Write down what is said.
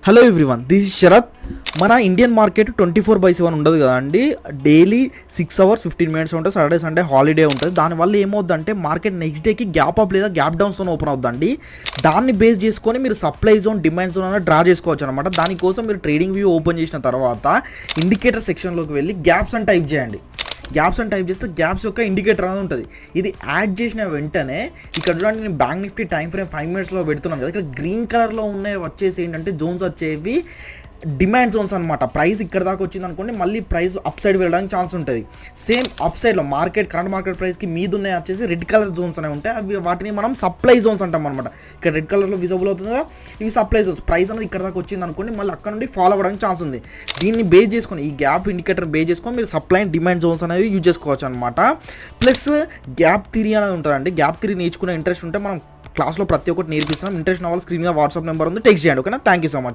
Hello everyone, this is Sharath. మన Indian market 24/7 ఉండదు కదండి. డైలీ 6 hours 15 minutes ఉంటుంది. సాటర్డే సండే హాలిడే ఉంటుంది. దానివల్ల ఏమవుద్దంటే మార్కెట్ నెక్స్ట్ డేకి గ్యాప్ అప్ లేదా గ్యాప్ డౌన్స్తో ఓపెన్ అవుతుందండి. దాన్ని బేస్ చేసుకొని మీరు సప్లై జోన్, డిమాండ్ జోన్ అనేది డ్రా చేసుకోవచ్చు అనమాట. దానికోసం మీరు ట్రేడింగ్ వ్యూ ఓపెన్ చేసిన తర్వాత ఇండికేటర్ సెక్షన్లోకి వెళ్ళి గ్యాప్స్ అని టైప్ చేయండి. గ్యాప్స్ అని టైప్ చేస్తే గ్యాప్స్ యొక్క ఇండికేటర్ అనేది ఉంటుంది. ఇది యాడ్ చేసిన వెంటనే ఇక్కడ చూడండి, నేను బ్యాంక్ నిఫ్టీ టైం ఫ్రేమ్ 5 minutesలో పెడుతున్నాను కదా. ఇక్కడ గ్రీన్ కలర్లో ఉన్నాయి వచ్చేసి ఏంటంటే జోన్స్ వచ్చేవి డిమాండ్ జోన్స్ అనమాట. ప్రైస్ ఇక్కడ దాకా వచ్చింది అనుకోండి, మళ్ళీ ప్రైస్ అప్ సైడ్ వెళ్ళడానికి ఛాన్స్ ఉంటుంది. సేమ్ అప్ సైడ్లో కరెంట్ మార్కెట్ ప్రైస్కి మీద ఉన్నాయి వచ్చేసి రెడ్ కలర్ జోన్స్ అనేవి ఉంటాయి. అవి వాటిని మనం సప్లై జోన్స్ అంటాం అనమాట. ఇక్కడ రెడ్ కలర్లో విజిబుల్ అవుతుంది కదా, ఇవి సప్లై జోన్స్. ప్రైస్ అనేది ఇక్కడ దాకా వచ్చింది అనుకోండి, మళ్ళీ అక్కడ నుండి ఫాలో అవ్వడానికి ఛాన్స్ ఉంది. దీన్ని బేస్ చేసుకొని, ఈ గ్యాప్ ఇండికేటర్ బేస్ చేసుకొని మీరు సప్లై అండ్ డిమాండ్ జోన్స్ అనేవి యూజ్ చేసుకోవచ్చు అనమాట. ప్లస్ గ్యాప్ థియరీ అనేది ఉంటుందండి. గ్యాప్ థియరీ నేర్చుకునే ఇంట్రెస్ట్ ఉంటే మనం క్లాస్లో ప్రతి ఒక్కటి నేర్పిస్తున్నాం. ఇంట్రెస్ట్ ఉన్న వాళ్ళు స్క్రీన్ మీద వాట్సాప్ నెంబర్ ఉంది, టెక్స్ట్ చేయండి. ఓకేనా? Thank you so much.